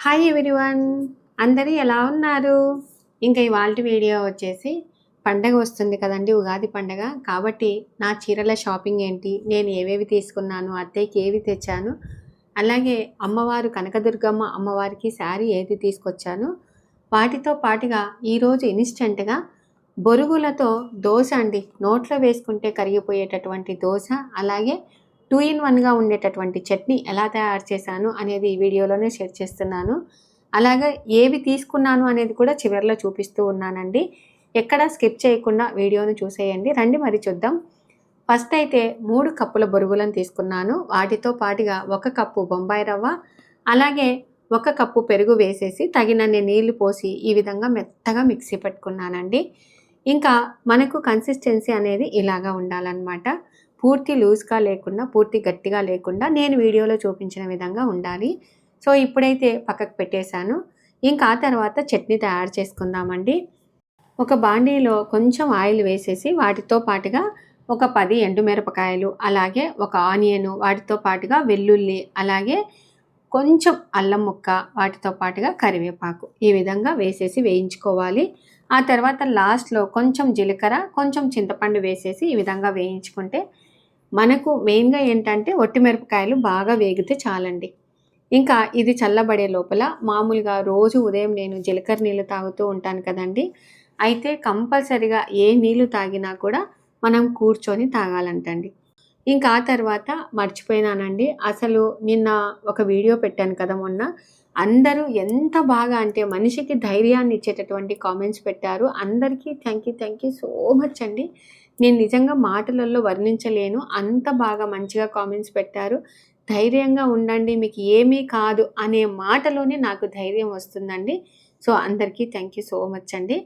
Hi everyone, అందరూ ఎలా ఉన్నారు? ఇంకా ఇవాల్టి వీడియో వచ్చేసి పండగ వస్తుంది కదండి, ఉగాది పండగ. కాబట్టి నా చీరల షాపింగ్ ఏంటి, నేను ఏవేవి తీసుకున్నాను, అత్తయ్యకి ఏవి తెచ్చాను, అలాగే అమ్మవారు కనకదుర్గమ్మ అమ్మవారికి శారీ ఏది తీసుకొచ్చాను, వాటితో పాటుగా ఈరోజు ఇన్స్టెంట్గా బొరుగులతో దోశ అండి, నోట్లో వేసుకుంటే కరిగిపోయేటటువంటి దోశ, అలాగే 2 in 1గా ఉండేటటువంటి చట్నీ ఎలా తయారు చేశాను అనేది ఈ వీడియోలోనే షేర్ చేస్తున్నాను. అలాగే ఏవి తీసుకున్నాను అనేది కూడా చివరిలో చూపిస్తూ ఉన్నానండి. ఎక్కడ స్కిప్ చేయకుండా వీడియోను చూసేయండి. రండి మరి చూద్దాం. ఫస్ట్ అయితే 3 కప్పుల బొరుగులను తీసుకున్నాను. వాటితో పాటుగా 1 కప్పు బొంబాయి రవ్వ, అలాగే 1 కప్పు పెరుగు వేసేసి తగినన్ని నీళ్లు పోసి ఈ విధంగా మెత్తగా మిక్సీ పట్టుకున్నానండి. ఇంకా మనకు కన్సిస్టెన్సీ అనేది ఇలాగా ఉండాలన్నమాట. పూర్తి లూజ్గా లేకుండా, పూర్తి గట్టిగా లేకుండా నేను వీడియోలో చూపించిన విధంగా ఉండాలి. సో ఇప్పుడైతే పక్కకు పెట్టేశాను. ఇంకా ఆ తర్వాత చట్నీ తయారు చేసుకుందామండి. ఒక బాండీలో కొంచెం ఆయిల్ వేసేసి వాటితో పాటుగా ఒక 10 ఎండుమిరపకాయలు, అలాగే ఒక ఆనియన్, వాటితో పాటుగా వెల్లుల్లి, అలాగే కొంచెం అల్లం ముక్క, వాటితో పాటుగా కరివేపాకు ఈ విధంగా వేసేసి వేయించుకోవాలి. ఆ తర్వాత లాస్ట్లో కొంచెం జీలకర్ర, కొంచెం చింతపండు వేసేసి ఈ విధంగా వేయించుకుంటే మనకు మెయిన్గా ఏంటంటే ఒట్టిమిరపకాయలు బాగా వేగితే చాలండి. ఇంకా ఇది చల్లబడే లోపల మామూలుగా రోజు ఉదయం నేను జీలకర్ర నీళ్ళు తాగుతూ ఉంటాను కదండి. అయితే కంపల్సరిగా ఏ నీళ్ళు తాగినా కూడా మనం కూర్చొని తాగాలంటండి. ఇంకా ఆ తర్వాత మర్చిపోయినానండి, అసలు నిన్న ఒక వీడియో పెట్టాను కదా మొన్న, అందరూ ఎంత బాగా అంటే మనిషికి ధైర్యాన్ని ఇచ్చేటటువంటి కామెంట్స్ పెట్టారు. అందరికీ థ్యాంక్ యూ సో మచ్ అండి. నేను నిజంగా మాటలలో వర్ణించలేను, అంత బాగా మంచిగా కామెంట్స్ పెట్టారు. ధైర్యంగా ఉండండి, మీకు ఏమీ కాదు అనే మాటలోనే నాకు ధైర్యం వస్తుందండి. సో అందరికీ థ్యాంక్ యూ సో మచ్ అండి.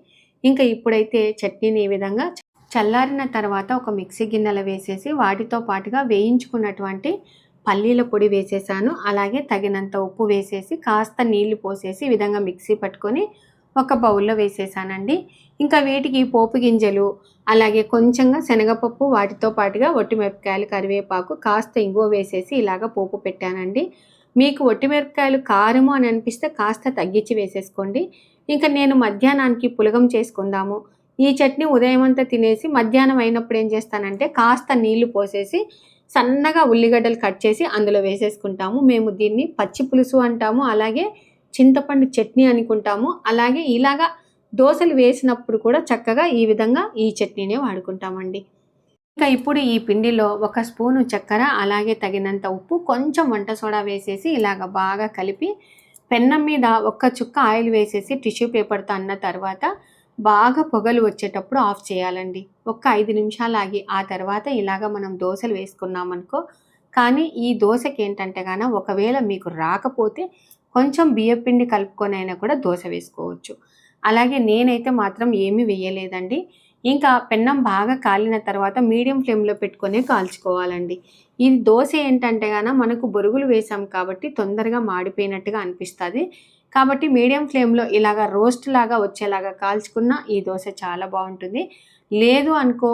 ఇంకా ఇప్పుడైతే చట్నీని ఈ విధంగా చల్లారిన తర్వాత ఒక మిక్సీ గిన్నెలో వేసేసి వాటితో పాటుగా వేయించుకున్నటువంటి పల్లీల పొడి వేసేసాను. అలాగే తగినంత ఉప్పు వేసేసి కాస్త నీళ్లు పోసేసి ఈ విధంగా మిక్సీ పట్టుకొని ఒక బౌల్లో వేసేసానండి. ఇంకా వీటికి పోపు గింజలు, అలాగే కొంచెంగా శనగపప్పు, వాటితో పాటుగా ఒట్టిమిరపకాయలు, కరివేపాకు, కాస్త ఇంగువ వేసేసి ఇలాగ పోపు పెట్టానండి. మీకు ఒట్టిమిరపకాయలు కారము అని అనిపిస్తే కాస్త తగ్గించి వేసేసుకోండి. ఇంకా నేను మధ్యాహ్నానికి పులగం చేసుకుందాము, ఈ చట్నీ ఉదయం అంతా తినేసి మధ్యాహ్నం అయినప్పుడు ఏం చేస్తానంటే కాస్త నీళ్లు పోసేసి సన్నగా ఉల్లిగడ్డలు కట్ చేసి అందులో వేసేసుకుంటాము. మేము దీన్ని పచ్చి పులుసు అంటాము, అలాగే చింతపండు చట్నీ అనుకుంటాము. అలాగే ఇలాగా దోశలు వేసినప్పుడు కూడా చక్కగా ఈ విధంగా ఈ చట్నీనే వాడుకుంటామండి. ఇంకా ఇప్పుడు ఈ పిండిలో 1 స్పూను చక్కెర, అలాగే తగినంత ఉప్పు, కొంచెం వంట సోడా వేసేసి ఇలాగ బాగా కలిపి పెన్నం మీద 1 చుక్క ఆయిల్ వేసేసి టిష్యూ పేపర్తో అన్న తర్వాత బాగా పొగలు వచ్చేటప్పుడు ఆఫ్ చేయాలండి. ఒక 5 నిమిషాలు ఆగి ఆ తర్వాత ఇలాగ మనం దోశలు వేసుకున్నామనుకో. కానీ ఈ దోశకి ఏంటంటే ఒకవేళ మీకు రాకపోతే కొంచెం బియ్యపిండి కలుపుకొని అయినా కూడా దోశ వేసుకోవచ్చు. అలాగే నేనైతే మాత్రం ఏమీ వేయలేదండి. ఇంకా పెన్నం బాగా కాలిన తర్వాత మీడియం ఫ్లేమ్లో పెట్టుకొని కాల్చుకోవాలండి. ఈ దోశ ఏంటంటే మనకు బొరుగులు వేసాం కాబట్టి తొందరగా మాడిపోయినట్టుగా అనిపిస్తుంది. కాబట్టి మీడియం ఫ్లేమ్లో ఇలాగ రోస్ట్ లాగా వచ్చేలాగా కాల్చుకున్న ఈ దోశ చాలా బాగుంటుంది. లేదు అనుకో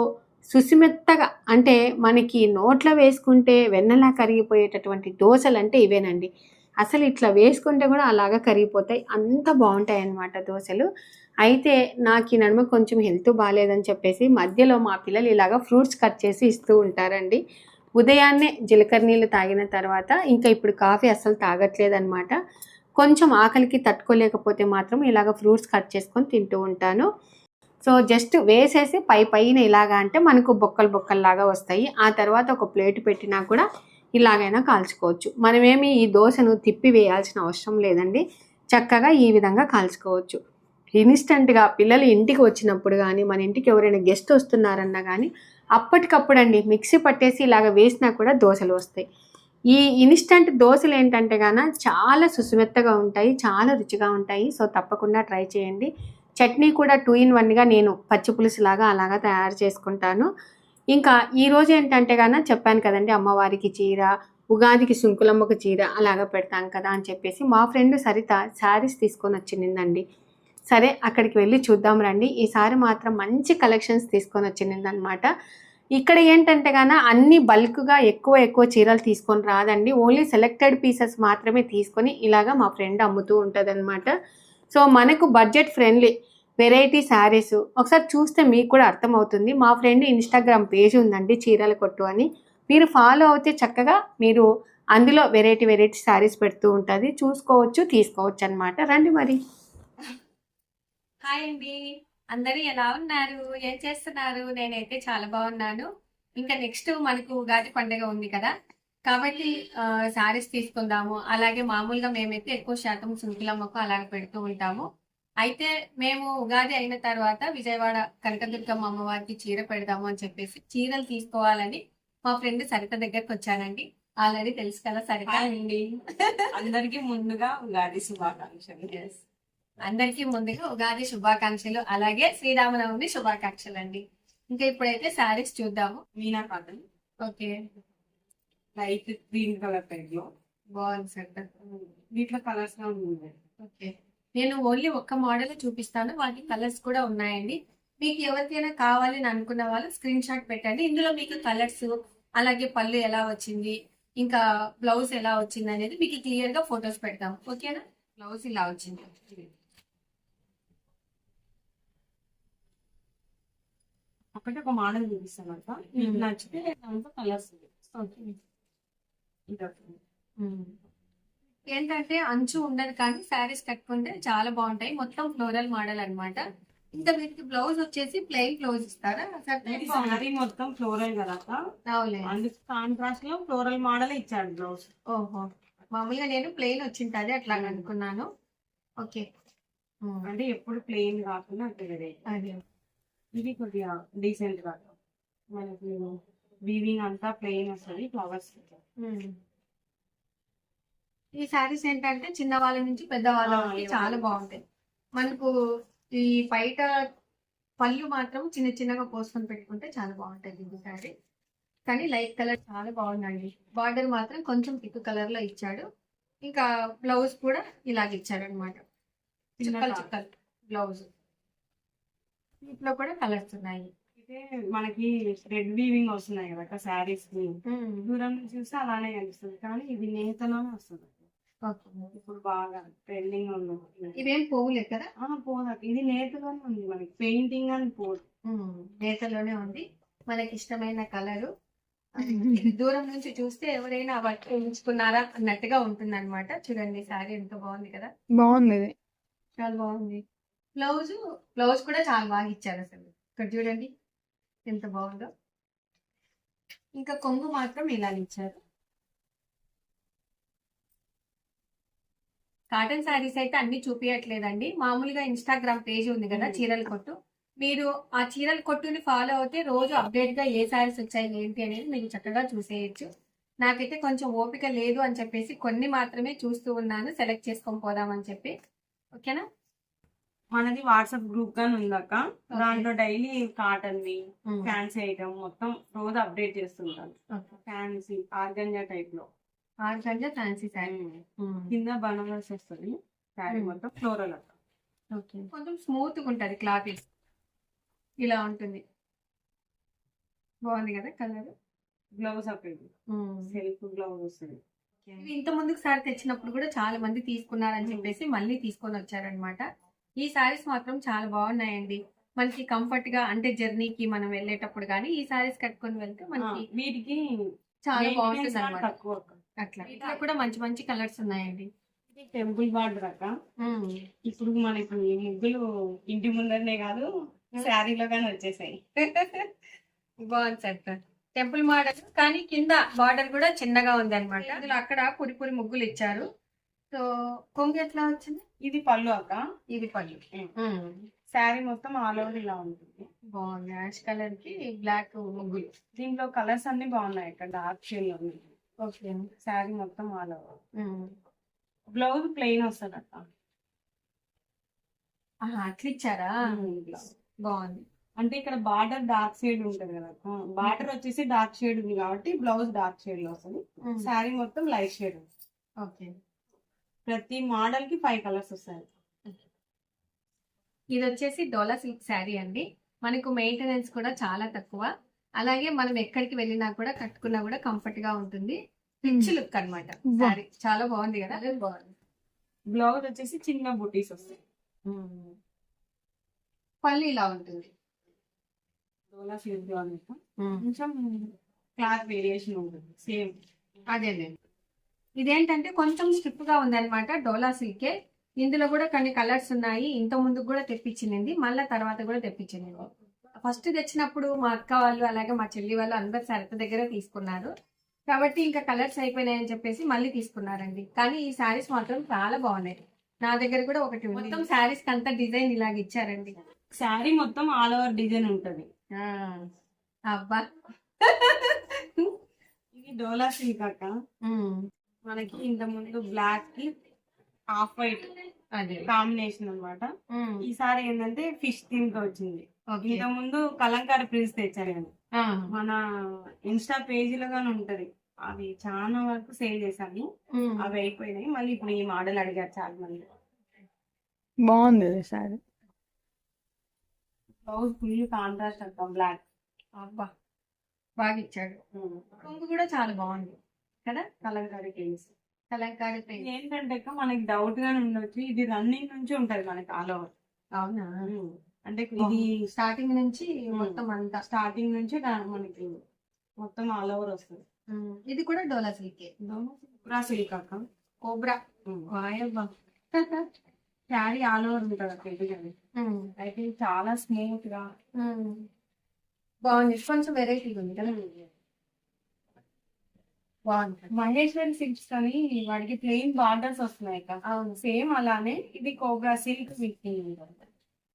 సుసిమెత్తగా, అంటే మనకి నోట్లో వేసుకుంటే వెన్నలా కరిగిపోయేటటువంటి దోశలు అంటే ఇవేనండి. అసలు ఇట్లా వేసుకుంటే కూడా అలాగా కరిగిపోతాయి, అంత బాగుంటాయి అన్నమాట దోశలు. అయితే నాకు ఈ నడుమ కొంచెం హెల్త్ బాగాలేదని చెప్పేసి మధ్యలో మా పిల్లలు ఇలాగా ఫ్రూట్స్ కట్ చేసి ఇస్తూ ఉంటారండి. ఉదయాన్నే జీలకర్ర నీళ్ళు తాగిన తర్వాత ఇంకా ఇప్పుడు కాఫీ అస్సలు తాగట్లేదన్నమాట. కొంచెం ఆకలికి తట్టుకోలేకపోతే మాత్రం ఇలాగ ఫ్రూట్స్ కట్ చేసుకొని తింటూ ఉంటాను. సో జస్ట్ వేసేసి పైన ఇలాగా అంటే మనకు బొక్కల్లాగా వస్తాయి. ఆ తర్వాత ఒక ప్లేట్ పెట్టినా కూడా ఇలాగైనా కాల్చుకోవచ్చు. మనమేమి ఈ దోశను తిప్పి వేయాల్సిన అవసరం లేదండి, చక్కగా ఈ విధంగా కాల్చుకోవచ్చు. ఇన్స్టెంట్గా పిల్లలు ఇంటికి వచ్చినప్పుడు కానీ, మన ఇంటికి ఎవరైనా గెస్ట్ వస్తున్నారన్నా కానీ అప్పటికప్పుడు అండి మిక్సీ పట్టేసి ఇలాగ వేసినా కూడా దోశలు వస్తాయి. ఈ ఇన్స్టెంట్ దోశలు ఏంటంటే చాలా సుసుమెత్తగా ఉంటాయి, చాలా రుచిగా ఉంటాయి. సో తప్పకుండా ట్రై చేయండి. చట్నీ కూడా 2 in 1గా నేను పచ్చి పులుసు లాగా అలాగా తయారు చేసుకుంటాను. ఇంకా ఈరోజు ఏంటంటే చెప్పాను కదండి, అమ్మవారికి చీర, ఉగాదికి సుంకులమ్మకు చీర అలాగా పెడతాం కదా అని చెప్పేసి మా ఫ్రెండ్ సరిత శారీస్ తీసుకొని వచ్చిందండి. సరే అక్కడికి వెళ్ళి చూద్దాం రండి. ఈసారి మాత్రం మంచి కలెక్షన్స్ తీసుకొని వచ్చిందనమాట. ఇక్కడ ఏంటంటే గాన అన్ని బల్క్గా ఎక్కువ ఎక్కువ చీరలు తీసుకొని రాదండి. ఓన్లీ సెలెక్టెడ్ పీసెస్ మాత్రమే తీసుకొని ఇలాగా మా ఫ్రెండ్ అమ్ముతూ ఉంటదనమాట. సో మనకు బడ్జెట్ ఫ్రెండ్లీ వెరైటీ శారీస్ ఒకసారి చూస్తే మీకు కూడా అర్థమవుతుంది. మా ఫ్రెండ్ ఇన్‌స్టాగ్రామ్ పేజ్ ఉందండి చీరల కొట్టు అని. మీరు ఫాలో అవుతే చక్కగా మీరు అందులో వెరైటీ వెరైటీ శారీస్ పెడుతూ ఉంటది. చూసుకోవచ్చు, తీసుకోవచ్చనమాట. రండి మరి. హాయ్ అండి. అందరూ ఎలా ఉన్నారు? ఏం చేస్తున్నారు? నేనైతే చాలా బాగున్నాను. ఇంకా నెక్స్ట్ మనకు ఉగాది పండుగ ఉంది కదా! కాబట్టి శారీస్ తీసుకుందాము. అలాగే మామూలుగా మేమైతే ఎక్కువ శాతం సుంకులమ్మకు అలాగ పెడుతూ ఉంటాము. అయితే మేము ఉగాది అయిన తర్వాత విజయవాడ కనకదుర్గమ్మ అమ్మవారికి చీర పెడదాము అని చెప్పేసి చీరలు తీసుకోవాలని మా ఫ్రెండ్ సరిత దగ్గరకు వచ్చానండి. ఆల్రెడీ తెలుసు కదా సరిత. హాయ్ అండి. అందరికీ ముందుగా ఉగాది శుభాకాంక్షలు. Yes. అందరికీ ముందుగా ఉగాది శుభాకాంక్షలు, అలాగే శ్రీరామనవమి శుభాకాంక్షలు అండి. ఇంకా ఇప్పుడైతే శారీస్ చూద్దాము. Meena cotton okay, light green colour type లో బాగుంది సార్. దీంట్లో కలర్స్ గా ఉంది. ఓకే, నేను ఓన్లీ ఒక్క మోడల్ చూపిస్తాను, వాటి కలర్స్ కూడా ఉన్నాయండి. మీకు ఎవరికైనా కావాలని అనుకున్న వాళ్ళు స్క్రీన్ షాట్ పెట్టండి. ఇందులో మీకు కలర్స్, అలాగే పళ్ళు ఎలా వచ్చింది, ఇంకా బ్లౌజ్ ఎలా వచ్చింది అనేది మీకు క్లియర్ గా ఫొటోస్ పెడతాం. ఓకేనా? బ్లౌజ్ ఇలా వచ్చింది. ఒకటి ఒక మోడల్ చూపిస్తాను అంట. మీకు నచ్చితే దాంట్లో కలర్స్ ఏంటంటే అంచు ఉండదు కానీ శారీస్ కట్టుకుంటే చాలా బాగుంటాయి. మొత్తం ఫ్లోరల్ మోడల్ అన్నమాట. ఇంకా వీటికి బ్లౌజ్ వచ్చేసి ప్లెయిన్ బ్లౌజ్ ఇస్తారా? శారీ మొత్తం ఫ్లోరల్ కదా అక్క. అవులే, అందుకు కాంట్రాస్ట్ లో ఫ్లోరల్ మోడల్ ఇచ్చాడు బ్లౌజ్. ఓహో, మామూలుగా నేను ప్లెయిన్ వచ్చింటది అట్లా అనుకున్నాను. ఓకే, అంటే ఎప్పుడు ప్లెయిన్ కాకుండా అంటే అదే ఇది కొద్దిగా డీసెంట్ గా మనకి వీవింగ్ అంతా ప్లెయిన్ వస్తుంది, ఫ్లవర్స్. ఈ శారీస్ ఏంటంటే చిన్న వాళ్ళ నుంచి పెద్ద వాళ్ళ వరకు చాలా బాగుంటాయి. మనకు ఈ బయట పళ్ళు మాత్రం చిన్న చిన్నగా పోసుకొని పెట్టుకుంటే చాలా బాగుంటుంది ఈ శారీ. కానీ లైట్ కలర్ చాలా బాగుందండి. బార్డర్ మాత్రం కొంచెం థిక్ కలర్ లో ఇచ్చాడు. ఇంకా బ్లౌజ్ కూడా ఇలాగ ఇచ్చాడు అనమాట, చుక్కలు చుక్కలు బ్లౌజ్. వీటిలో కూడా కలర్స్ ఉన్నాయి. అయితే మనకి రెడ్ వీవింగ్ వస్తున్నాయి కదా శారీస్ కి, దూరం నుంచి చూస్తే అలానే కనిపిస్తుంది, కానీ ఇది నేతలోనే వస్తుంది. ఇప్పుడు బాగా ట్రెండింగ్ ఉంది. ఇవేం పోవులే కదా? పోదు, ఇది నేతలోనే ఉంది, మనకి పెయింటింగ్ అని పోదు, నేతలోనే ఉంది. మనకి ఇష్టమైన కలరు. దూరం నుంచి చూస్తే ఎవరైనా బట్టి ఉంచుకున్నారా అన్నట్టుగా ఉంటుంది అనమాట. చూడండి శారీ ఎంత బాగుంది కదా. బాగుంది, చాలా బాగుంది. బ్లౌజ్ కూడా చాలా బాగా ఇచ్చారు అసలు. ఇక్కడ చూడండి ఎంత బాగుందో. ఇంకా కొంగు మాత్రం ఇలా ఇచ్చారు. కాటన్ శారీస్ అయితే అన్ని చూపించట్లేదండి. మామూలుగా ఇన్స్టాగ్రామ్ పేజ్ ఉంది కదా చీరల కొట్టు, మీరు ఆ చీరల కొట్టుని ఫాలో అవుతే రోజు అప్డేట్ గా ఏ శారీస్ వచ్చాయి ఏంటి అనేది మీరు చక్కగా చూసేయచ్చు. నాకైతే కొంచెం ఓపిక లేదు అని చెప్పేసి కొన్ని మాత్రమే చూస్తూ ఉన్నాను, సెలెక్ట్ చేసుకొని పోదామని చెప్పి. ఓకేనా? మనది వాట్సాప్ గ్రూప్ గాని ఉందాక, దాంట్లో డైలీ కాటన్ వి ఫ్యాన్సీ ఐటమ్ మొత్తం రోజు అప్డేట్ చేస్తుంటాను. ఫ్యాన్సీ ఆర్గంజా టైప్ లో, ఆర్గంజా ఫ్యాన్సీ శారీ, కింద బనారస్ వస్తుంది, శారీ మొత్తం ఫ్లోరల్ అక్క. ఓకే, కొంచెం స్మూత్ గా ఉంటది క్లాత్, ఇలా ఉంటుంది. బాగుంది కదా కలర్. బ్లౌజ్ అప్పుడు సెల్ఫ్ బ్లౌజ్ వస్తుంది. ఇవి ఇంత ముందుకు సారి తెచ్చినప్పుడు కూడా చాలా మంది తీసుకున్నారని చెప్పేసి మళ్ళీ తీసుకొని వచ్చారనమాట. ఈ సారీస్ మాత్రం చాలా బాగున్నాయండి. మనకి కంఫర్ట్ గా, అంటే జర్నీకి మనం వెళ్ళేటప్పుడు కానీ ఈ సారీస్ కట్టుకొని వెళ్తే మనకి వీటికి చాలా బాగుంటుంది అనమాట. అట్లా ఇట్లా కూడా మంచి మంచి కలర్స్ ఉన్నాయండి. టెంపుల్ బార్డర్ అక్క. ఇప్పుడు మనకి ముగ్గులు ఇంటి ముందరనే కాదు శారీలో కానీ వచ్చేసాయి. బాగుంది సార్. టెంపుల్ మోడల్ కానీ కింద బార్డర్ కూడా చిన్నగా ఉంది అనమాట. అందులో అక్కడ పురి ముగ్గులు ఇచ్చారు. సో కొంగు ఎట్లా వచ్చింది? ఇది పళ్ళు అక్క. ఇది పళ్ళు. శారీ మొత్తం ఆల్ ఓవర్ ఇలా ఉంటుంది. బాగుంది, యాష్ కలర్ కి బ్లాక్ ముగ్గులు. దీంట్లో కలర్స్ అన్ని బాగున్నాయి అక్క, డార్క్ షేడ్ లో ఉన్నాయి. ఓకే, శారీ మొత్తం ఆల్ ఓవర్. బ్లౌజ్ ప్లెయిన్ వస్తుంది అక్క. అట్లా ఇచ్చారా? బాగుంది. అంటే ఇక్కడ బార్డర్ డార్క్ షేడ్ ఉంటది కదా, బార్డర్ వచ్చేసి డార్క్ షేడ్ ఉంది కాబట్టి బ్లౌజ్ డార్క్ షేడ్ లో వస్తుంది, శారీ మొత్తం లైట్ షేడ్. ఓకే, ప్రతి మోడల్ కి 5 కలర్స్ వస్తాయి. ఇది వచ్చేసి డోలా సిల్క్ శారీ అండి. మనకు మెయింటెనెన్స్ కూడా చాలా తక్కువ. అలాగే మనం ఎక్కడికి వెళ్ళినా కూడా కట్టుకున్నా కూడా కంఫర్ట్ గా ఉంటుంది. రిచ్ లుక్ అన్నమాట సారీ. చాలా బాగుంది కదా. బాగుంది. బ్లౌజ్ వచ్చేసి చిన్న బుటీస్ వస్తాయి. పళ్ళు ఇలా ఉంటుంది. డోలా సిల్క్ లో కొంచెం క్లాత్ వేరియేషన్ ఉంటుంది సేమ్. అదేలే. ఇదేంటంటే కొంచెం స్టిఫ్ గా ఉంది అనమాట. డోలా సిల్కే. ఇందులో కూడా కొన్ని కలర్స్ ఉన్నాయి. ఇంత ముందు కూడా తెప్పించింది, మళ్ళీ తర్వాత కూడా తెప్పించింది. ఫస్ట్ తెచ్చినప్పుడు మా అక్క వాళ్ళు అలాగే మా చెల్లి వాళ్ళు అందరు సరత దగ్గర తీసుకున్నారు కాబట్టి ఇంకా కలర్స్ అయిపోయినాయని చెప్పేసి మళ్ళీ తీసుకున్నారండి. కానీ ఈ శారీస్ మాత్రం చాలా బాగున్నాయి. నా దగ్గర కూడా ఒకటి ఉంది. మొత్తం శారీస్ కి అంతా డిజైన్ ఇలాగ ఇచ్చారండి. శారీ మొత్తం ఆల్ ఓవర్ డిజైన్ ఉంటది. అబ్బా. ఇది డోలా సిల్క్ అక్క. మనకి ఇంత ముందు బ్లాక్ కి ఆఫ్ వైట్ అదే కాంబినేషన్ అన్నమాట. ఈసారి ఏంటంటే ఫిష్ థీమ్ తో వచ్చింది. ఇంత ముందు కలంకారీ ప్రింట్స్ తెచ్చారు కానీ మన ఇన్స్టా పేజీలో గానీ ఉంటది, అవి చాలా వరకు సేల్ చేశాను. అవి అయిపోయినాయి. మళ్ళీ ఇప్పుడు ఈ మోడల్ అడిగారు చాలా మంది. బాగుంది సారీ. బ్లౌజ్ ఫుల్ కాంట్రాస్ట్ అక్క బ్లాక్. అబ్బా బాగా ఇచ్చాడు. కొంగు కూడా చాలా బాగుంది కదా. కలంకారీ ప్రింట్స్. కలంకారీ ఇది ఏంటంటే అక్క మనకి డౌట్ గానే ఉండొచ్చు, ఇది రన్నింగ్ నుంచి ఉంటది మనకి ఆల్ ఓవర్. అవునా. అంటే ఇది స్టార్టింగ్ నుంచి మొత్తం అంతా స్టార్టింగ్ నుంచి మనకి మొత్తం ఆల్ ఓవర్ వస్తుంది. ఇది కూడా డోలా సిల్కే. కోబ్రా సిల్క్ అక్క. కోబ్రా. వాయబ్బా. శారీ ఆల్ ఓవర్ ఉంటుంది అక్క. ఇది కానీ అయితే చాలా స్మూత్ గా బాగుంది. కొంచెం వెరైటీగా ఉంది కదా. బాగుంది. మహేశ్వరి సిల్క్స్ కానీ వాడికి ప్లెయిన్ బార్డర్స్ వస్తున్నాయి అక్క. అవును. సేమ్ అలానే ఇది cobra silk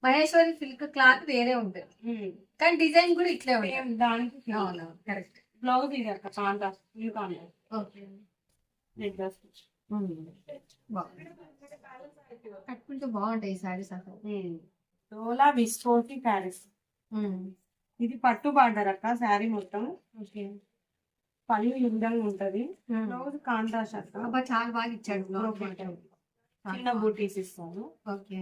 Maheshwari silk cloth వేరే ఉంటుంది కానీ డిజైన్ కూడా ఇట్లే ఉంటుంది. దానికి అవును కరెక్ట్. బ్లౌజ్ ఇది అక్క కాంట్రాస్ట్ ఫుల్ కాంట్రాస్ట్. ఓకే. కట్టుకుంటే బాగుంటాయి ఈ సారీస్ అసలు. డోలా విస్కోసి ప్యారిస్. ఇది పట్టు బార్డర్ అక్క. శారీ మొత్తం ఓకే. పళ్ళు ఈ విధంగా ఉంటది. బ్లౌజ్ కాంట్రాస్ట్ అక్క. అబ్బా చాలా బాగా ఇచ్చాడు. చిన్న బూటీస్ ఇస్తాను. ఓకే.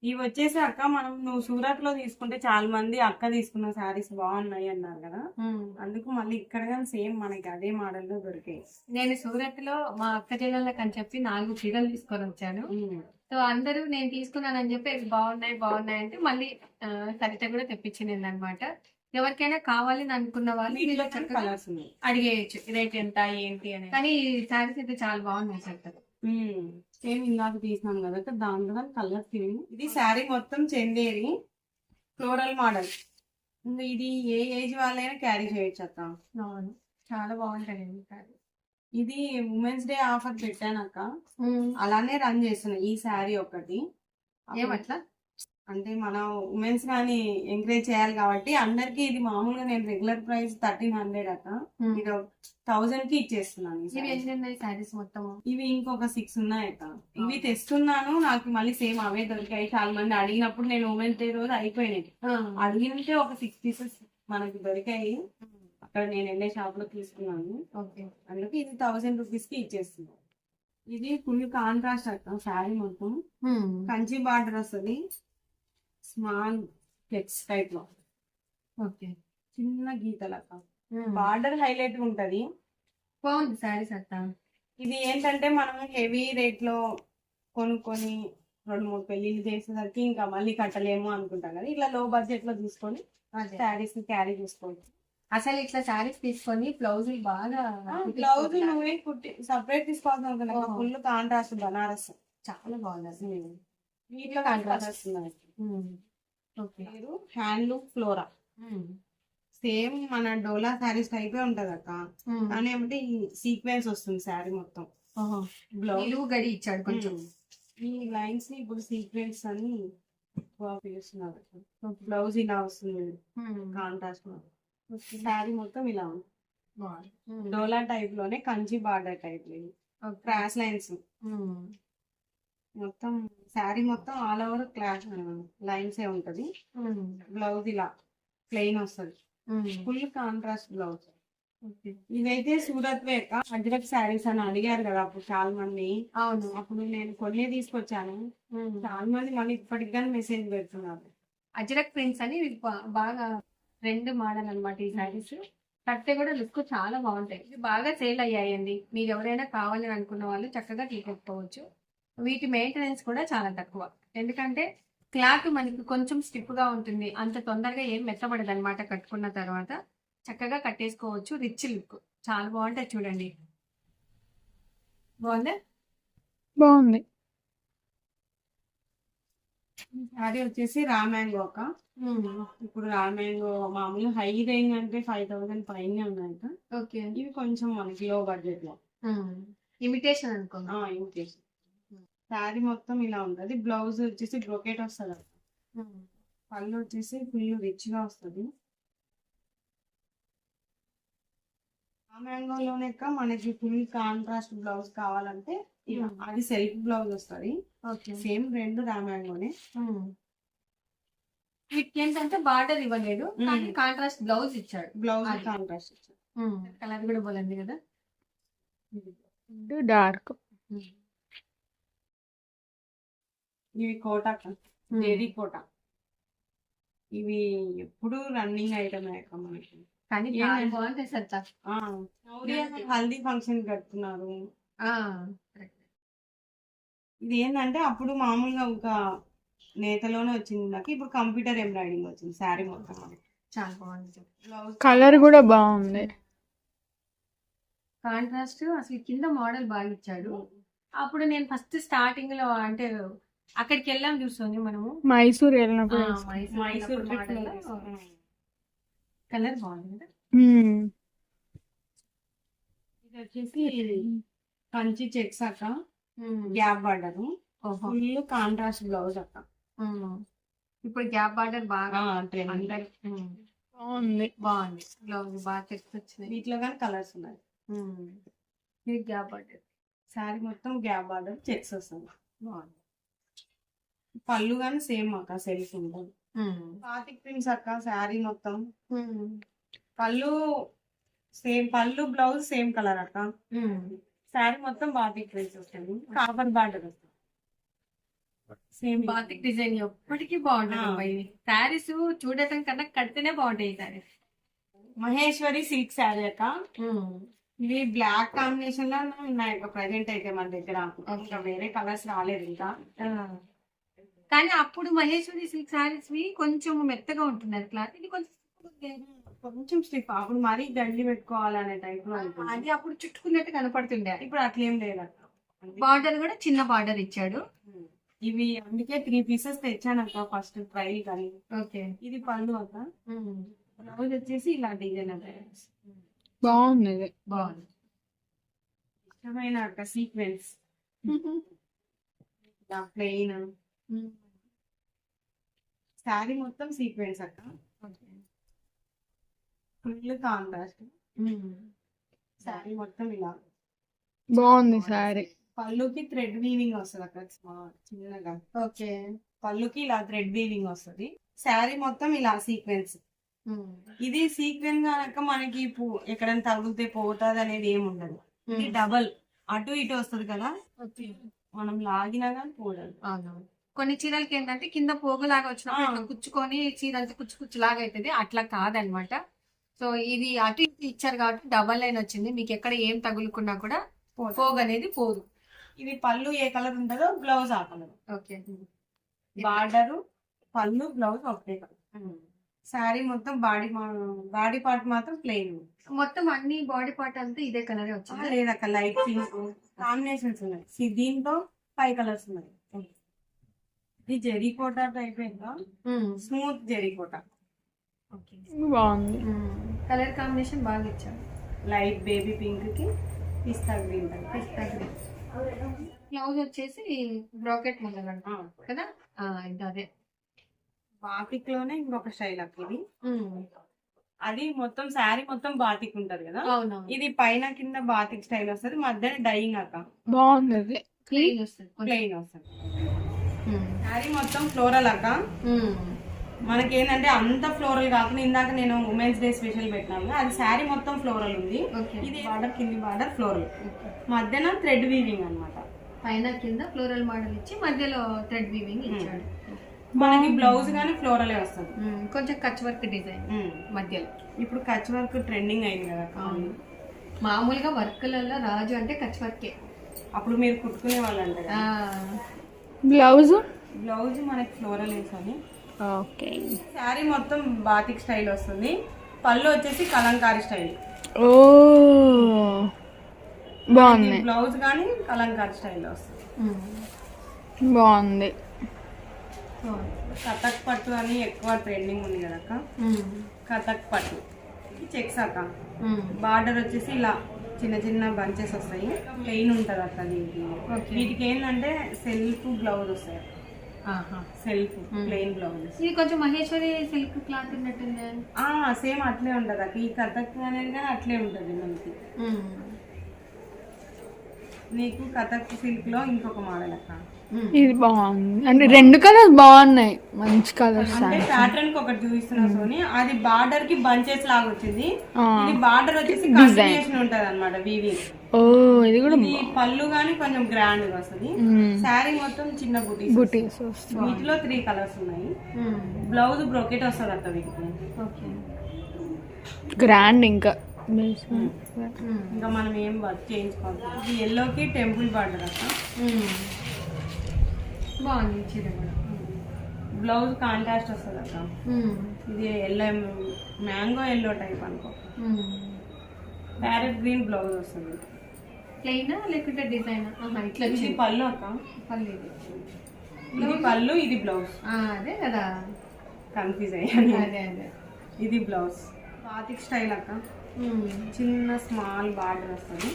ఇవి వచ్చేసి అక్క మనం నువ్వు సూరత్ లో తీసుకుంటే చాలా మంది అక్క తీసుకున్న శారీస్ బాగున్నాయి అన్నారు కదా, అందుకు మళ్ళీ ఇక్కడ కానీ సేమ్ మనకి అదే మోడల్ లో దొరికాయి. నేను సూరత్ లో మా అక్క జిల్లాలకు అని చెప్పి 4 చీరలు తీసుకొని వచ్చాను. సో అందరూ నేను తీసుకున్నానని చెప్పి ఇవి బాగున్నాయి బాగున్నాయి అంటే మళ్ళీ సరిత కూడా తెప్పించింది అనమాట. ఎవరికైనా కావాలని అనుకున్న వాళ్ళు వీటిలో కలర్స్ ఉన్నాయి, అడిగేయచ్చు రేట్ ఎంత ఏంటి అని. కానీ శారీస్ అయితే చాలా బాగున్నాయి సరిత. సేమ్ ఇందాక తీసినాం కదా దాంట్లో కలర్ సేమ్. ఇది శారీ మొత్తం చందేరి ఫ్లోరల్ మోడల్. ఇది ఏ ఏజ్ వాళ్ళైనా క్యారీ చేయొచ్చు అక్క. అవును చాలా బాగుంటాయండి శారీ. ఇది ఉమెన్స్ డే ఆఫర్ పెట్టానక్క, అలానే రన్ చేస్తున్నా ఈ శారీ ఒకటి. ఏమట్లా అంటే మన ఉమెన్స్ గాని ఎంకరేజ్ చేయాలి కాబట్టి అందరికి ఇది మామూలుగా నేను రెగ్యులర్ ప్రైస్ 1300 అక్క, ఇది 1000 కి ఇచ్చేస్తున్నాను. ఇవి ఎన్ని ఉన్నాయి శారీస్ మొత్తం? ఇవి ఇంకొక 6 ఉన్నాయి అక్క. ఇవి తెస్తున్నాను, నాకు మళ్ళీ సేమ్ అవే దొరికాయి. చాలా మంది అడిగినప్పుడు నేను ఉమెన్స్ డే రోజు అయిపోయినాయి, అడిగినంటే ఒక 6 పీసెస్ మనకి దొరికాయి. అక్కడ నేను వెళ్ళే షాప్ లో తీసుకున్నాను. అందుకే ఇది 1000 రూపీస్ కి ఇచ్చేస్తున్నాను. ఇది ఫుల్ కాంట్రాస్ట్ అక్క. శారీ మొత్తం కంచి బార్డర్ వస్తుంది, స్మాల్ ఫ్లెక్స్ టైప్ లో. ఓకే. చిన్న గీతలు అక్క, బార్డర్ హైలైట్ ఉంటది. బాగుంది శారీస్ అత్త. ఇది ఏంటంటే మనం హెవీ రేట్ లో కొనుక్కొని 2-3 పెళ్లిళ్ళు చేసేసరికి ఇంకా మళ్ళీ కట్టలేము అనుకుంటాం కదా, ఇట్లా లో బడ్జెట్ లో తీసుకొని శారీస్ క్యారీ చేసుకోవచ్చు. అసలు ఇట్లా శారీస్ తీసుకొని బ్లౌజ్ బాగా బ్లౌజ్ నువ్వే కుట్టి సపరేట్ తీసుకోవాల్సిన అవసరం లేదు. ఫుల్ కాంట్రాస్ట్ బనారస్ చాలా బాగుంది. వీటిలో కాంట్రాస్ట్ ఉన్నాయి. పేరు హ్యాండ్లూమ్ ఫ్లోరా. సేమ్ మన డోలా శారీస్ టైపే ఉంటది అక్క, కానీ ఏమంటే ఈ సీక్వెన్స్ వస్తుంది శారీ మొత్తం. బ్లౌజ్ గడి ఇచ్చాడు కొంచెం. ఈ లైన్స్ ని ఇప్పుడు సీక్వెన్స్ అని పిలుస్తున్నారు. బ్లౌజ్ ఇలా వస్తుంది కాంట్రాస్ట్. శారీ మొత్తం ఇలా ఉంది. డోలా టైప్ లోనే Kanchi border type cross lines మొత్తం. శారీ మొత్తం ఆల్ ఓవర్ క్లాస్ లైన్స్ ఏ ఉంటది. బ్లౌజ్ ఇలా ప్లెయిన్ వస్తుంది, ఫుల్ కాంట్రాస్ట్ బ్లౌజ్. ఇదైతే సూరత్ వేక అజ్రక్ శారీస్ అని అడిగారు కదా అప్పుడు చాలా మంది. అవును, అప్పుడు నేను కొన్ని తీసుకొచ్చాను. చాలా మంది మళ్ళీ ఇప్పటికి కానీ మెసేజ్ పెడుతున్నారు. అజ్రక్ ప్రింట్స్ అని బాగా ట్రెండ్ మోడల్ అన్నమాట ఈ శారీస్. కట్టే కూడా లుక్ చాలా బాగుంటాయి. ఇది బాగా సేల్ అయ్యాయండి. మీరు ఎవరైనా కావాలని అనుకున్న వాళ్ళు చక్కగా తీసుకోవచ్చు. వీటి మెయింటెనెన్స్ కూడా చాలా తక్కువ. ఎందుకంటే క్లాత్ మనకి కొంచెం స్టిఫ్ గా ఉంటుంది. అంత తొందరగా ఏం మెత్తబడదు అనమాట. కట్టుకున్న తర్వాత చక్కగా కట్టేసుకోవచ్చు. రిచ్ లుక్ చాలా బాగుంటాయి చూడండి. బాగుందా? బాగుంది. శారీ వచ్చేసి రా మ్యాంగో అక్క. ఇప్పుడు రా మ్యాంగో మామూలు హై రేంజ్ అంటే 5000 పైన ఉన్నాయి అక్క. ఓకే. ఇవి కొంచెం మనకి లో బడ్జెట్ లో ఇమిటేషన్ అనుకోండి. ఇమిటేషన్. శారీ మొత్తం ఇలా ఉంటది. బ్లౌజ్ వచ్చేసి బ్రోకెట్ వస్తుంది అక్క. పళ్ళు వచ్చేసి ఫుల్ రిచ్ గా వస్తుంది. ఆ మ్యాంగోలోనే మనకి ఫుల్ కాంట్రాస్ట్ బ్లౌజ్ కావాలంటే అది సెల్ఫ్ బ్లౌజ్ వస్తుంది. సేమ్ రెండు రా మ్యాంగోనే. వీటికి ఏంటంటే బార్డర్ ఇవ్వలేదు, కానీ కాంట్రాస్ట్ బ్లౌజ్ ఇచ్చాడు. బ్లౌజ్ కాంట్రాస్ట్ ఇచ్చాడు. కలర్ కూడా బాగుంది కదా. డార్క్. ఇవి కోటా జేడీ కోటా. ఇవి ఎప్పుడు రన్నింగ్ ఐటమ్ మనకి. కానీ బాగుంటాయి సార్. హల్దీ ఫంక్షన్ కడుతున్నారు. ఇది ఏంటంటే అప్పుడు మామూలుగా ఒక నేతలోనే వచ్చింది నాకు. ఇప్పుడు కంప్యూటర్ ఎంబ్రాయిడింగ్ వచ్చింది శారీ మొత్తం. చాలా బాగుంది. కలర్ కూడా బాగుంది. కాంట్రాస్ట్ అసలు కింద మోడల్ బాగా ఇచ్చాడు. అప్పుడు నేను ఫస్ట్ స్టార్టింగ్ లో అంటే అక్కడికి వెళ్ళాం చూస్తుంది మనము మైసూర్ వెళ్ళినప్పుడు. మైసూర్ కలర్ బాగుంది కదా. ఇది వచ్చేసి కంచి చెక్స్ అక్క. Gap border, full contrast blouse అక్క. ఇప్పుడు గ్యాప్ బార్డర్ బాగా బాగుంది. బాగుంది. బ్లౌజ్ బాగా చెక్స్ వచ్చినాయి. వీటిలో కానీ కలర్స్ ఉన్నాయి. ఇది గ్యాప్ బార్డర్. శారీ మొత్తం గ్యాప్ బార్డర్ చెక్స్ వస్తుంది. బాగుంది. పళ్ళు కానీ సేమ్ అక్క సెల్ఫ్ ఉంటుంది. బాతిక్ ప్రింట్స్ అక్క. శారీ మొత్తం పళ్ళు సేమ్, పళ్ళు బ్లౌజ్ సేమ్ కలర్ అక్క. శారీ మొత్తం బాతిక్ ప్రింట్స్ వస్తుంది. కాపర్ బార్డర్ వస్తుంది. సేమ్ బాతిక్ డిజైన్ ఎప్పటికీ బాగుంటుంది. శారీస్ చూడటం కన్నా కడితేనే బాగుంటాయి ఈ శారీస్. మహేశ్వరి సిల్క్ శారీ అక్క. ఇవి బ్లాక్ కాంబినేషన్ లో ఉన్నాయి అక్క ప్రెసెంట్ అయితే మన దగ్గర. ఇంకా వేరే కలర్స్ రాలేదు ఇంకా. కానీ అప్పుడు మహేశ్వరి సిల్క్ శారీస్ కొంచెం మెత్తగా ఉంటున్నారు క్లాత్. ఇది కొంచెం స్టిఫ్. అప్పుడు మరీ గండి పెట్టుకోవాలనే టైప్ లో అది అప్పుడు చుట్టుకున్నట్టు కనపడుతుండే. ఇప్పుడు అట్లేం లేదు అక్క. బార్డర్ కూడా చిన్న బార్డర్ ఇచ్చాడు. ఇవి అందుకే 3 పీసెస్ తెచ్చాను అక్క ఫస్ట్ ట్రైల్ కానీ. ఓకే. ఇది పళ్ళు అక్క. బ్లౌజ్ వచ్చేసి ఇలా డిజైన్ అక్క. బాగుంది. బాగుంది. ఇష్టమైన అక్క సీక్వెన్స్. ప్లెయిన్ శారీ మొత్తం సీక్వెన్స్ అక్క. Full contrast. శారీ మొత్తం ఇలా బాగుంది శారీ. పళ్ళుకి థ్రెడ్ వీవింగ్ వస్తుంది అక్కడ చిన్నగా. ఓకే. పళ్ళుకి ఇలా థ్రెడ్ వీవింగ్ వస్తుంది. శారీ మొత్తం ఇలా సీక్వెన్స్. ఇది సీక్వెన్స్ కనుక మనకి ఎక్కడైనా తగిలితే పోతుంది అనేది ఏమి ఉండదు. ఇది డబల్ అటు ఇటు వస్తుంది కదా, మనం లాగినా కానీ పోలేదు. కొన్ని చీరలకి ఏంటంటే కింద పోగులాగా వచ్చినప్పుడు కుచ్చుకొని చీర అంతా కుచ్చులాగా అవుతుంది. అట్లా కాదనమాట. సో ఇది అటు ఇటు ఇచ్చారు కాబట్టి డబల్ లైన్ వచ్చింది. మీకు ఎక్కడ ఏం తగులుకున్నా కూడా పోగు అనేది పోదు. ఇది పళ్ళు ఏ కలర్ ఉంటుందో బ్లౌజ్ ఆ కలర్. ఓకే. బార్డర్ పళ్ళు బ్లౌజ్ ఒకటే కలర్. శారీ మొత్తం బాడీ పార్ట్ మాత్రం ప్లెయిన్. మొత్తం అన్ని బాడీ పార్ట్ అంతా ఇదే కలర్ వచ్చింది. లేదక్క లైట్ పింక్ కాంబినేషన్స్ ఉన్నాయి. దీంతో 5 కలర్స్ ఉన్నాయి. ఇది జెరీ కోటా టైప్ ఇంకా స్మూత్ జెరీ కోటా. బాగుంది. కలర్ కాంబినేషన్ బాగా ఇచ్చారు. లైట్ బేబీ పింక్ కి పిస్తా గ్రీన్. బ్లౌజ్ వచ్చేసి బ్రాకెట్ మోడల్ కదా. అదే బాతిక్ లోనే ఇంకొక స్టైల్ అక్క ఇది. అది మొత్తం శారీ మొత్తం బాతిక్ ఉంటది కదా. ఇది పైన కింద బాతిక్ స్టైల్ వస్తుంది. మధ్యలో డైయింగ్ అక్క. బాగుంది. ప్లెయిన్ వస్తుంది. శారీ మొత్తం ఫ్లోరల్ అక్క. మనకేంటంటే అంత ఫ్లోరల్ కాకుండా ఇందాక నేను ఉమెన్స్ డే స్పెషల్ పెట్టినాను. అది శారీ మొత్తం ఫ్లోరల్ ఉంది. ఇది బార్డర్ కింది బార్డర్ ఫ్లోరల్, మధ్యన థ్రెడ్ వీవింగ్ అన్నమాట. పైన కింద ఫ్లోరల్ మోడల్ ఇచ్చి మధ్యలో థ్రెడ్ వీవింగ్ ఇచ్చాడు. మనకి బ్లౌజ్ కానీ ఫ్లోరలే వస్తుంది. కొంచెం కచ్ వర్క్ డిజైన్ మధ్యలో. ఇప్పుడు కచ్ వర్క్ ట్రెండింగ్ అయింది కదా కావాలి. మామూలుగా వర్క్లలో రాజు అంటే కచ్ వర్కే. అప్పుడు మీరు కుట్టుకునే వాళ్ళు అంటారు. బ్లౌజ్ బ్లౌజ్ మనకి ఫ్లోరల్ వేసాలి. ఓకే. శారీ మొత్తం బాతిక్ స్టైల్ వస్తుంది. పళ్ళు వచ్చేసి కలంకారీ స్టైల్. ఓ బాగుంది. బ్లౌజ్ కానీ కలంకారీ స్టైల్ వస్తుంది. బాగుంది. కథక్ పట్టు అని ఎక్కువ ట్రెండింగ్ ఉంది కదా అక్క. కథక్ పట్టు చెక్స్ అక్క. బార్డర్ వచ్చేసి ఇలా చిన్న చిన్న బంచెస్ వస్తాయి. ప్లెయిన్ ఉంటుంది అక్క దీనికి. వీటికి ఏంటంటే సెల్ఫ్ బ్లౌజ్ వస్తాయి. Self plain blouse. ఇది కొంచెం మహేశ్వరి సిల్క్ క్లాత్ ఉన్నట్టుంది. సేమ్ అట్లే ఉంటది అక్క. ఈ కథక్ అనేది కానీ అట్లే ఉంటది మనకి. నీకు కథక్ సిల్క్ లో ఇంకొక మోడల్ అక్క. ఇది బాగుంది. అంటే రెండు కలర్స్ బాగున్నాయి, మంచి కలర్స్. అంటే ప్యాటర్న్ కి ఒకటి చూపిస్తున్నా సోని. అది బార్డర్ కి బంచెస్ లాగా వచ్చింది. ఇది బార్డర్ వచ్చేసి కంటిన్యూషన్ ఉంటది అన్నమాట వీవింగ్. ఓ ఇది కూడా పళ్ళు గానీ కొంచెం గ్రాండ్ గా వస్తుంది. శారీ మొత్తం చిన్న బుటీస్. వీటిలో 3 కలర్స్ ఉన్నాయి. బ్లౌజ్ బ్రోకెట్ వస్తుంది అక్క వీటికి. గ్రాండ్. ఇంకా మనం ఏం వర్క్ చేయించుకోవాలి. ఇది ఎల్లోకి టెంపుల్ బార్డర్ అక్క. బాగుంది చీర కూడా. బ్లౌజ్ కాంట్రాస్ట్ వస్తుంది అక్క. ఇది ఎల్లో మ్యాంగో ఎల్లో టైప్ అనుకో. ప్యారెట్ గ్రీన్ బ్లౌజ్ వస్తుంది. ప్లెయిన్ లేకుంటే డిజైన్ ఇట్లా. ఇది పళ్ళు అక్క. పళ్ళు ఇది పళ్ళు, ఇది బ్లౌజ్. అదే కదా, కన్ఫ్యూజ్ అయ్యాను. అదే అదే. ఇది బ్లౌజ్ బాతిక్ స్టైల్ అక్క. చిన్న స్మాల్ బార్డర్ వస్తుంది.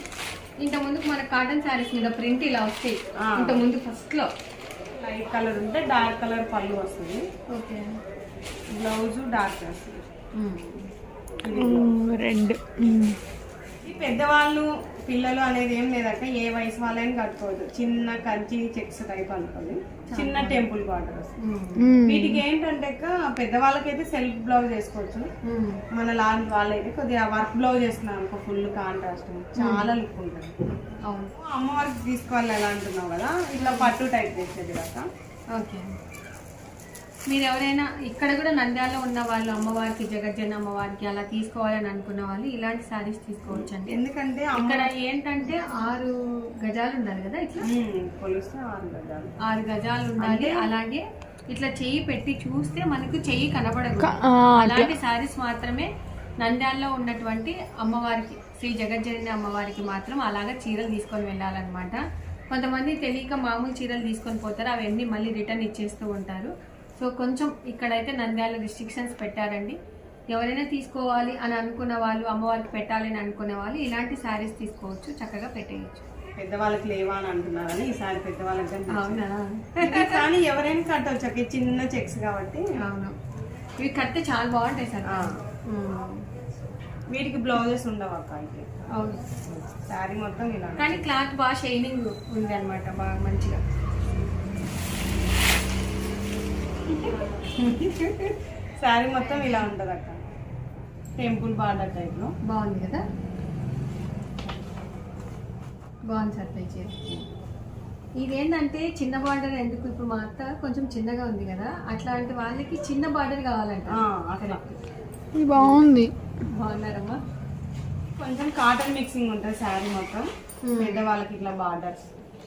ఇంత ముందుకు మన కాటన్ శారీస్ మీద ప్రింట్ ఇలా వస్తాయి. ఇంత ముందు ఫస్ట్ లో లైట్ కలర్ ఉంటే డార్క్ కలర్ పళ్ళు వస్తుంది. ఓకే. బ్లౌజ్ డార్క్ వస్తుంది. రెండు. ఈ పెద్దవాళ్ళు పిల్లలు అనేది ఏం లేదక్క. ఏ వయసు వాళ్ళని కట్టుకోవచ్చు. చిన్న కంచి చెక్స్ టైప్ అనుకోండి. చిన్న టెంపుల్ బార్డర్ వస్తుంది. వీటికి ఏంటంటే పెద్దవాళ్ళకైతే సెల్ఫ్ బ్లౌజ్ వేసుకోవచ్చు. మన లాంటి వాళ్ళైతే కొద్దిగా వర్క్ బ్లౌజ్ వేసుకున్నాం అనుకో, ఫుల్ కాంట్రాస్ట్ చాలా లుక్ ఉంటుంది. అమ్మవారికి తీసుకోవాలి ఎలా అంటున్నావు కదా, ఇట్లా పట్టు టైప్ చేసేది కదా. ఓకే. మీరు ఎవరైనా ఇక్కడ కూడా నంద్యాలలో ఉన్న వాళ్ళు అమ్మవారికి, జగజ్జన అమ్మవారికి అలా తీసుకోవాలని అనుకున్న వాళ్ళు ఇలాంటి శారీస్ తీసుకోవచ్చు అండి. ఎందుకంటే ఇక్కడ ఏంటంటే 6 గజాలు ఉండాలి కదా, ఇట్లా కొలిస్తే 6 గజాలు. 6 గజాలు ఉండాలి. అలాగే ఇట్లా చెయ్యి పెట్టి చూస్తే మనకు చెయ్యి కనబడదు. అలాంటి శారీస్ మాత్రమే నంద్యాలలో ఉన్నటువంటి అమ్మవారికి, శ్రీ జగజ్జనని అమ్మవారికి మాత్రం అలాగా చీరలు తీసుకొని వెళ్ళాలన్నమాట. కొంతమంది తెలియక మామూలు చీరలు తీసుకొని పోతారు, అవన్నీ మళ్ళీ రిటర్న్ ఇచ్చేస్తూ ఉంటారు. సో కొంచెం ఇక్కడైతే నంద్యాల రిస్ట్రిక్షన్స్ పెట్టారండి. ఎవరైనా తీసుకోవాలి అని అనుకున్న వాళ్ళు, అమ్మవారికి పెట్టాలని అనుకునే వాళ్ళు ఇలాంటి శారీస్ తీసుకోవచ్చు, చక్కగా పెట్టేయచ్చు. పెద్దవాళ్ళకి లేవా అని అంటున్నారని ఈసారి పెద్దవాళ్ళకి. అవునా? కానీ ఎవరైనా కట్టవచ్చు అక్క, చిన్న చెక్స్ కాబట్టి. అవును, ఇవి కడితే చాలా బాగుంటాయి సార్. వీటికి బ్లౌజెస్ ఉండవు అక్క. అయితే అవును, శారీ మొత్తం ఇలా. కానీ క్లాత్ బాగా షైనింగ్ ఉంది అనమాట, బాగా మంచిగా. శారీ మొత్తం ఇలా ఉంటది అక్క, టెంపుల్ బార్డర్ టైప్ లో. బాగుంది కదా, బాగుంది సార్ చీర. ఇదేంటంటే చిన్న బార్డర్ ఎందుకు, ఇప్పుడు మా అత్త కొంచెం చిన్నగా ఉంది కదా, అట్లాంటి వాళ్ళకి చిన్న బార్డర్ కావాలంట. ఇది బాగుంది. బాగున్నారమ్మా. కొంచెం కాటన్ మిక్సింగ్ ఉంటుంది శారీ మొత్తం. పెద్దవాళ్ళకి ఇట్లా బార్డర్స్.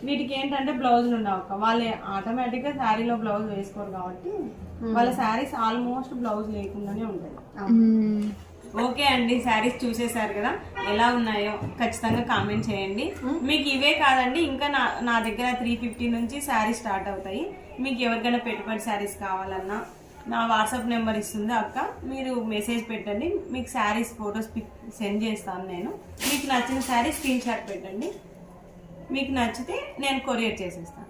వీటికి ఏంటంటే బ్లౌజులు ఉండవు అక్క. వాళ్ళు ఆటోమేటిక్ గా శారీలో బ్లౌజ్ వేసుకోరు కాబట్టి వాళ్ళ శారీస్ ఆల్మోస్ట్ బ్లౌజ్ లేకుండానే ఉంటాయి. ఓకే అండి, శారీస్ చూసేసారు కదా, ఎలా ఉన్నాయో ఖచ్చితంగా కామెంట్ చేయండి. మీకు ఇవే కాదండి, ఇంకా నా దగ్గర 350 నుంచి శారీస్ స్టార్ట్ అవుతాయి. మీకు ఎవరికైనా పెట్టుబడి శారీస్ కావాలన్నా నా వాట్సాప్ నెంబర్ ఇస్తుంది అక్క, మీరు మెసేజ్ పెట్టండి. మీకు శారీస్ ఫొటోస్ సెండ్ చేస్తాను నేను. మీకు నచ్చిన శారీ స్క్రీన్ షాట్ పెట్టండి. మీకు నచ్చితే నేను కొరియర్ చేసేస్తాను.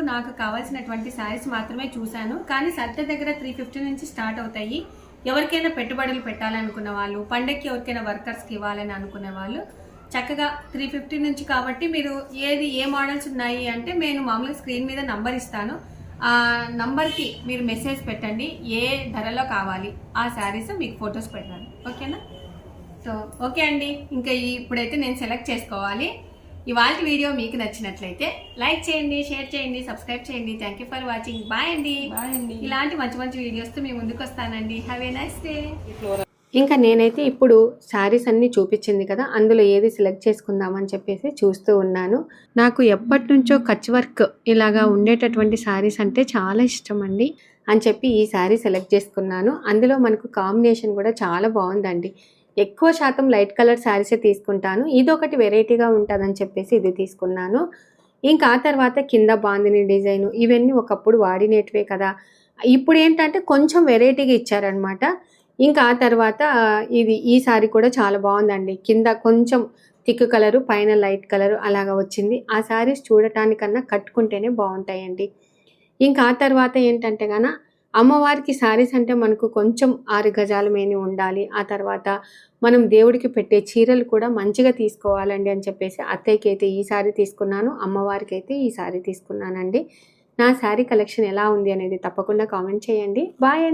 నాకు కావాల్సినటువంటి శారీస్ మాత్రమే చూశాను, కానీ సత్య దగ్గర 350 నుంచి స్టార్ట్ అవుతాయి. ఎవరికైనా పెట్టుబడులు పెట్టాలనుకున్న వాళ్ళు, పండగకి ఎవరికైనా వర్కర్స్కి ఇవ్వాలని అనుకునే వాళ్ళు చక్కగా 350 నుంచి. కాబట్టి మీరు ఏ మోడల్స్ ఉన్నాయి అంటే నేను మామూలుగా స్క్రీన్ మీద నంబర్ ఇస్తాను, ఆ నంబర్కి మీరు మెసేజ్ పెట్టండి. ఏ ధరలో కావాలి ఆ శారీస్ మీకు ఫొటోస్ పెట్టాను, ఓకేనా? సో ఓకే అండి, ఇంకా ఇప్పుడైతే నేను సెలెక్ట్ చేసుకోవాలి. ఇవాళ వీడియో మీకు నచ్చినట్లయితే లైక్ చేయండి, షేర్ చేయండి, సబ్స్క్రైబ్ చేయండి. Thank you for watching. Bye అండి. బాయ్ అండి. ఇలాంటి మంచి మంచి వీడియోస్తో మీ ముందుకు వస్తానండి. Have a nice day. ఇంకా నేనైతే ఇప్పుడు శారీస్ అన్నీ చూపించింది కదా, అందులో ఏది సెలెక్ట్ చేసుకుందామని చెప్పేసి చూస్తూ ఉన్నాను. నాకు ఎప్పటి నుంచో కచ్ వర్క్ ఇలాగా ఉండేటటువంటి శారీస్ అంటే చాలా ఇష్టం అండి అని చెప్పి ఈ శారీ సెలెక్ట్ చేసుకున్నాను. అందులో మనకు కాంబినేషన్ కూడా చాలా బాగుందండి. ఎక్కువ శాతం లైట్ కలర్ శారీసే తీసుకుంటాను. ఇదొకటి వెరైటీగా ఉంటుందని చెప్పేసి ఇది తీసుకున్నాను. ఇంకా ఆ తర్వాత కింద బాందిని డిజైన్ ఇవన్నీ ఒకప్పుడు వాడినేటివే కదా, ఇప్పుడు ఏంటంటే కొంచెం వెరైటీగా ఇచ్చారనమాట. ఇంకా ఆ తర్వాత ఈ సారీ కూడా చాలా బాగుందండి. కింద కొంచెం థిక్ కలరు, పైన లైట్ కలరు అలాగా వచ్చింది. ఆ శారీస్ చూడటానికన్నా కట్టుకుంటేనే బాగుంటాయండి. ఇంకా ఆ తర్వాత ఏంటంటే గన అమ్మవారికి శారీస్ అంటే మనకు కొంచెం 6 గజాల మేని ఉండాలి. ఆ తర్వాత మనం దేవుడికి పెట్టే చీరలు కూడా మంచిగా తీసుకోవాలండి అని చెప్పేసి అత్తయ్యకి అయితే ఈ శారీ తీసుకున్నాను, అమ్మవారికి అయితే ఈ శారీ తీసుకున్నానండి. నా శారీ కలెక్షన్ ఎలా ఉంది అనేది తప్పకుండా కామెంట్ చేయండి. బాయ్ అండి.